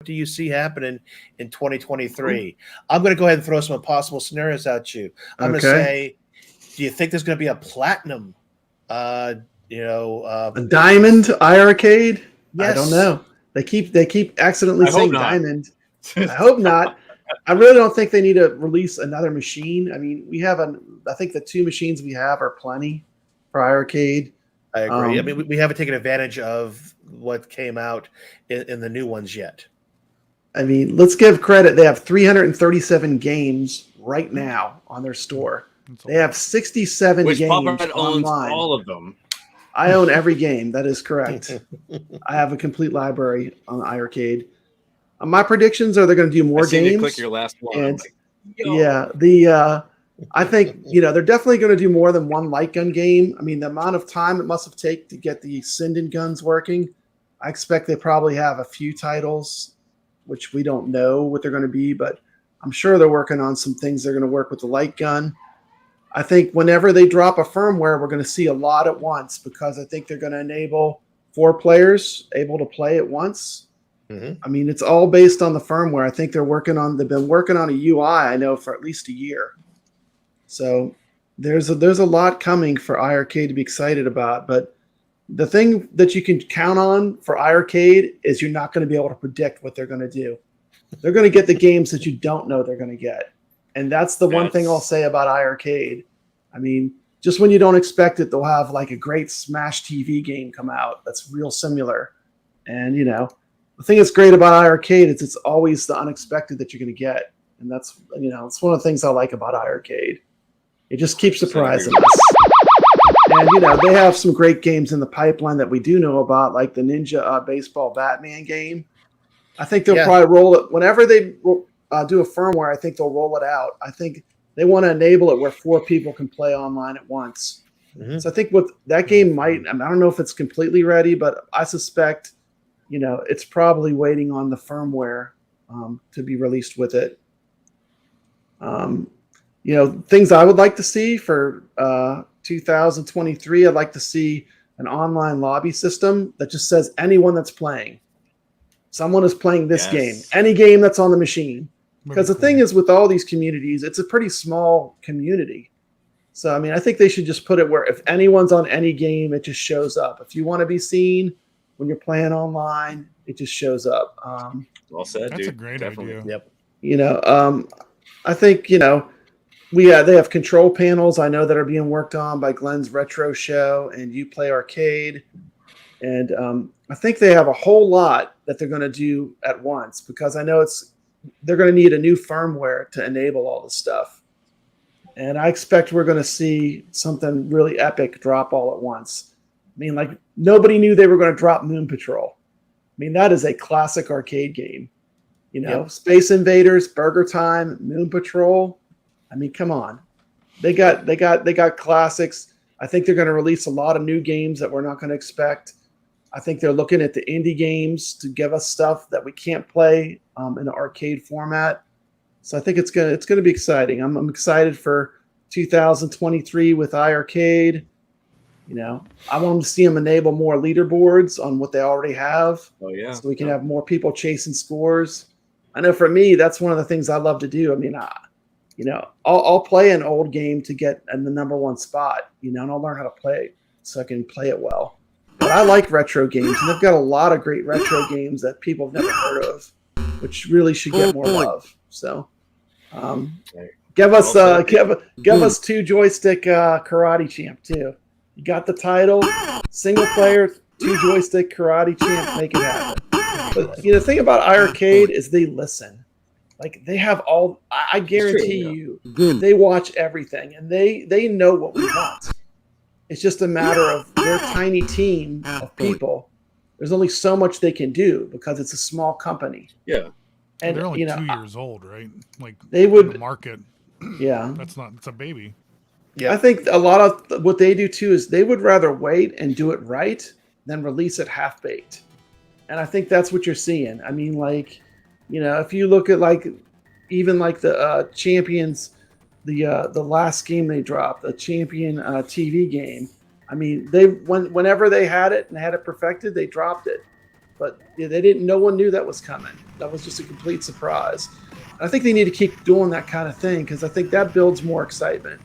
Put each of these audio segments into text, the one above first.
do you see happening in 2023? I'm going to go ahead and throw some possible scenarios at you. I'm going to say, do you think there's going to be a platinum? A diamond iiRcade? Yes. I don't know. They keep accidentally saying diamond. I hope not. I really don't think they need to release another machine. I mean, I think the 2 machines we have are plenty for iiRcade. I agree. I mean, we haven't taken advantage of what came out in the new ones yet. I mean, let's give credit. They have 337 games right now on their store. They have 67 games Papa owns online. All of them. I own every game. That is correct. I have a complete library on iiRcade. My predictions are they're going to do more games. You click your last one. And I think they're definitely going to do more than one light gun game. I mean, the amount of time it must have taken to get the Sinden guns working, I expect they probably have a few titles, which we don't know what they're going to be, but I'm sure they're working on some things. They're going to work with the light gun. I think whenever they drop a firmware, we're going to see a lot at once because I think they're going to enable 4 players able to play at once. Mm-hmm. I mean, it's all based on the firmware. I think they've been working on a UI, I know, for at least a year. So there's a lot coming for iiRcade to be excited about. But the thing that you can count on for iiRcade is you're not going to be able to predict what they're going to do. They're going to get the games that you don't know they're going to get. And that's the one thing I'll say about iiRcade. I mean, just when you don't expect it, they'll have like a great Smash TV game come out that's real similar. And, the thing that's great about iiRcade is it's always the unexpected that you're going to get. And that's, it's one of the things I like about iiRcade. It just keeps surprising us. And, they have some great games in the pipeline that we do know about, like the Ninja Baseball Batman game. I think they'll probably roll it whenever they do a firmware. I think they'll roll it out. I think they want to enable it where 4 people can play online at once. Mm-hmm. So I think with that game I don't know if it's completely ready, but I suspect, it's probably waiting on the firmware to be released with it. Things I would like to see for 2023, I'd like to see an online lobby system that just says anyone that's playing. Someone is playing this game, any game that's on the machine. Because the thing is with all these communities, it's a pretty small community. So, I mean, I think they should just put it where if anyone's on any game, it just shows up. If you want to be seen when you're playing online, it just shows up. Well said, That's a great idea. Yep. I think, they have control panels I know that are being worked on by Glenn's Retro Show and You Play Arcade. And I think they have a whole lot that they're going to do at once because I know they're going to need a new firmware to enable all this stuff. And I expect we're going to see something really epic drop all at once. I mean, like nobody knew they were going to drop Moon Patrol. I mean, that is a classic arcade game. Space Invaders, Burger Time, Moon Patrol. I mean, come on. They got classics. I think they're going to release a lot of new games that we're not going to expect. I think they're looking at the indie games to give us stuff that we can't play in an arcade format. So I think it's gonna be exciting. I'm excited for 2023 with iiRcade. I want to see them enable more leaderboards on what they already have. Oh yeah. So we can have more people chasing scores. I know for me, that's one of the things I love to do. I mean, I'll play an old game to get in the number 1 spot. And I'll learn how to play it so I can play it well. But I like retro games, and they've got a lot of great retro games that people have never heard of, which really should get more love. So, give us 2 joystick karate champ too. You got the title, single player, 2 joystick karate champ, make it happen. But the thing about iiRcade is they listen. Like they have all. I guarantee you, they watch everything, and they know what we want. It's just a matter of their tiny team of people. There's only so much they can do because it's a small company. Yeah. And they're only 2 years old, right? Like they would the market. Yeah. It's a baby. Yeah. I think a lot of what they do too is they would rather wait and do it right than release it half baked. And I think that's what you're seeing. I mean, like, if you look at even the Champions, the last game they dropped, the Champion TV game. I mean, whenever they had it and had it perfected, they dropped it. but they didn't. No one knew that was coming. That was just a complete surprise. I think they need to keep doing that kind of thing because I think that builds more excitement.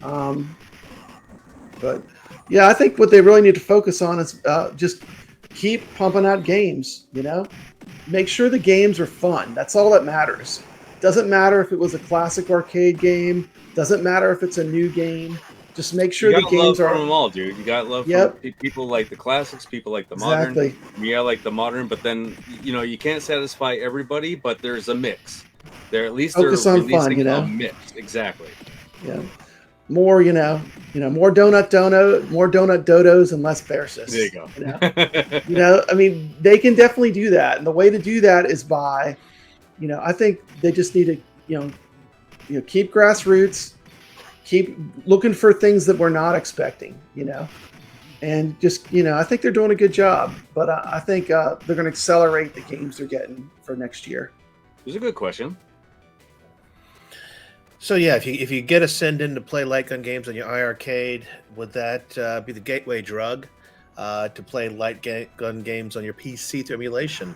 But yeah, I think what they really need to focus on is just keep pumping out games. Make sure the games are fun. That's all that matters. Doesn't matter if it was a classic arcade game. Doesn't matter if it's a new game. Just make sure the games are. From them all, dude. You got love from people like the classics, people like the modern. Yeah, like the modern, but then you can't satisfy everybody. But there's a mix. They're at least focus on fun. A mix, exactly. Yeah, more more donut dodos and less Versus. There you go. I mean, they can definitely do that, and the way to do that is by, I think they just need to, keep grassroots. Keep looking for things that we're not expecting, and just, I think they're doing a good job, but I think they're going to accelerate the games they're getting for next year. It's a good question. So yeah, if you get a send in to play light gun games on your iiRcade, would that be the gateway drug to play light gun games on your PC through emulation?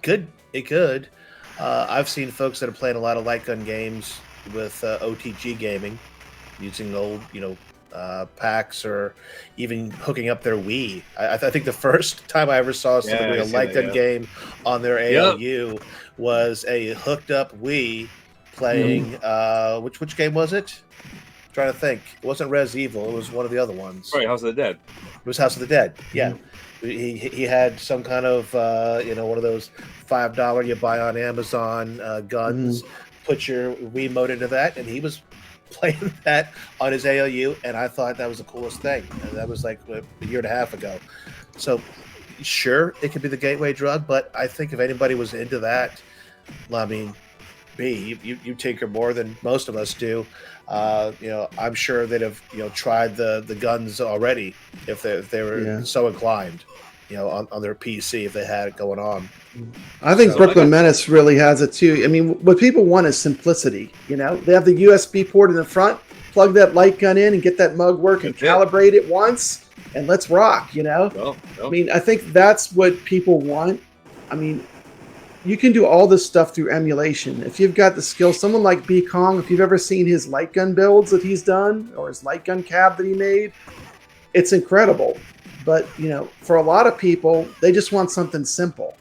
Good, it could. I've seen folks that are playing a lot of light gun games with OTG gaming, using old, packs, or even hooking up their Wii. I think the first time I ever saw somebody doing a light gun game on their ALU was a hooked up Wii playing. Which game was it? I'm trying to think. It wasn't Res Evil. It was one of the other ones. Right, House of the Dead. It was House of the Dead. Yeah. He had some kind of one of those $5 you buy on Amazon guns. Put your Wiimote into that, and he was playing that on his ALU, and I thought that was the coolest thing. And that was like a year and a half ago. So sure, it could be the gateway drug, but I think if anybody was into that, I mean, you tinker more than most of us do. I'm sure they'd have tried the guns already if they were so inclined, on their PC if they had it going on. I think Brooklyn Menace really has it too. I mean, what people want is simplicity. They have the USB port in the front, plug that light gun in, and get that mug working. Calibrate it once, and let's rock. I mean, I think that's what people want. I mean, you can do all this stuff through emulation. If you've got the skill, someone like B. Kong, if you've ever seen his light gun builds that he's done, or his light gun cab that he made, it's incredible. But, for a lot of people, they just want something simple.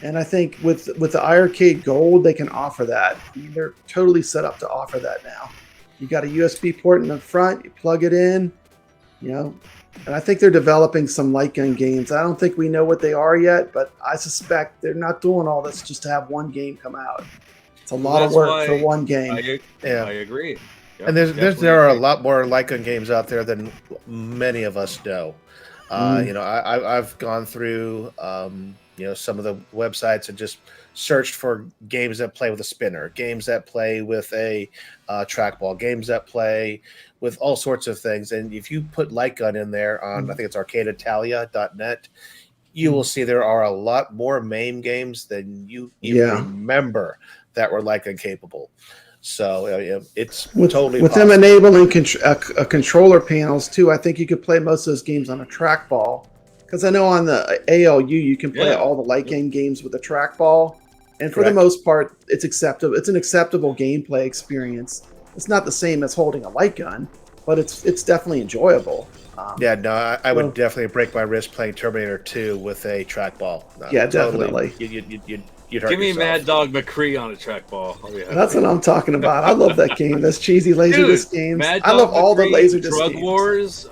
And I think with the iiRcade Gold, they can offer that. I mean, they're totally set up to offer that now. You got a USB port in the front, you plug it in, and I think they're developing some light gun games. I don't think we know what they are yet, but I suspect they're not doing all this just to have one game come out. It's a lot of work for one game. I agree. Yep, and there are a lot more light gun games out there than many of us know. I've gone through some of the websites and just searched for games that play with a spinner, games that play with a trackball, games that play with all sorts of things. And if you put light gun in there on, I think it's arcadeitalia.net, you will see there are a lot more MAME games than you even remember that were light gun capable. So it's totally with possible. Them enabling controller panels too. I think you could play most of those games on a trackball, because I know on the ALU you can play all the light gun games with a trackball, and for the most part, it's acceptable. It's an acceptable gameplay experience. It's not the same as holding a light gun, but it's definitely enjoyable. I would definitely break my wrist playing Terminator 2 with a trackball. Definitely. You'd hurt Give me yourself. Mad Dog McCree on a trackball. That's what I'm talking about. I love that game. Those cheesy Laserdisc games. I love all the Laserdisc Drug games. Wars.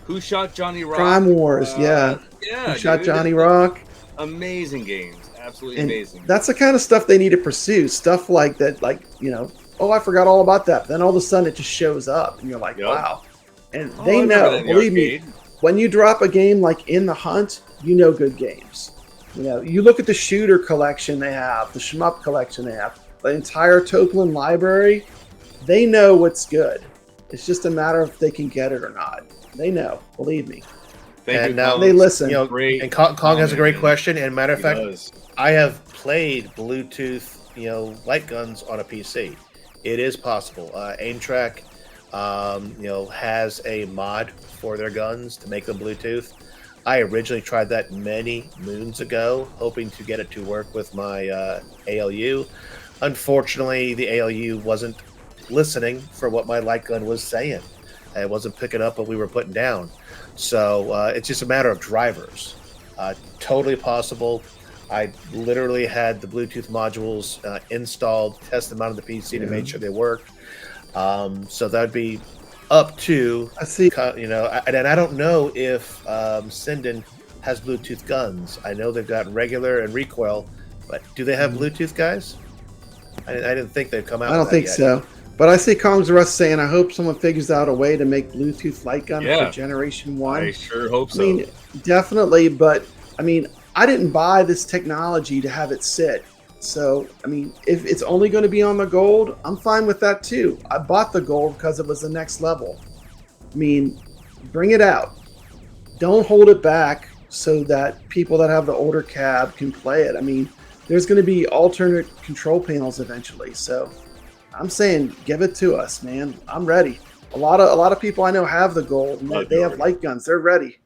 Who Shot Johnny Rock? Crime Wars. Who Shot Johnny Rock? Amazing games. Absolutely amazing. That's the kind of stuff they need to pursue. Stuff like that, oh, I forgot all about that. Then all of a sudden it just shows up, and you're like, wow. And they know, believe me, when you drop a game like In the Hunt, you know good games. You look at the shooter collection they have, the shmup collection they have, the entire Tokeland library, they know what's good. It's just a matter of if they can get it or not. They know, believe me. And they listen. And Kong has a great question. And matter of fact, I have played Bluetooth, light guns on a PC. It is possible. Aimtrack, has a mod for their guns to make them Bluetooth. I originally tried that many moons ago, hoping to get it to work with my ALU. Unfortunately, the ALU wasn't listening for what my light gun was saying. It wasn't picking up what we were putting down. So it's just a matter of drivers. Totally possible. I literally had the Bluetooth modules installed, test them out on the PC to make sure they worked. So that'd be up to, I see. And I don't know if Sinden has Bluetooth guns. I know they've got regular and recoil, but do they have Bluetooth guys? I didn't think they'd come out. I don't think so. But I see Kongs R Us saying, I hope someone figures out a way to make Bluetooth light gun for Generation 1. I sure hope so. I mean, definitely, but I mean, I didn't buy this technology to have it sit. So, I mean, if it's only going to be on the gold, I'm fine with that too. I bought the gold because it was the next level. I mean, bring it out. Don't hold it back so that people that have the older cab can play it. I mean, there's going to be alternate control panels eventually. So I'm saying give it to us, man. I'm ready. A lot of people I know have the gold and they have light guns. They're ready.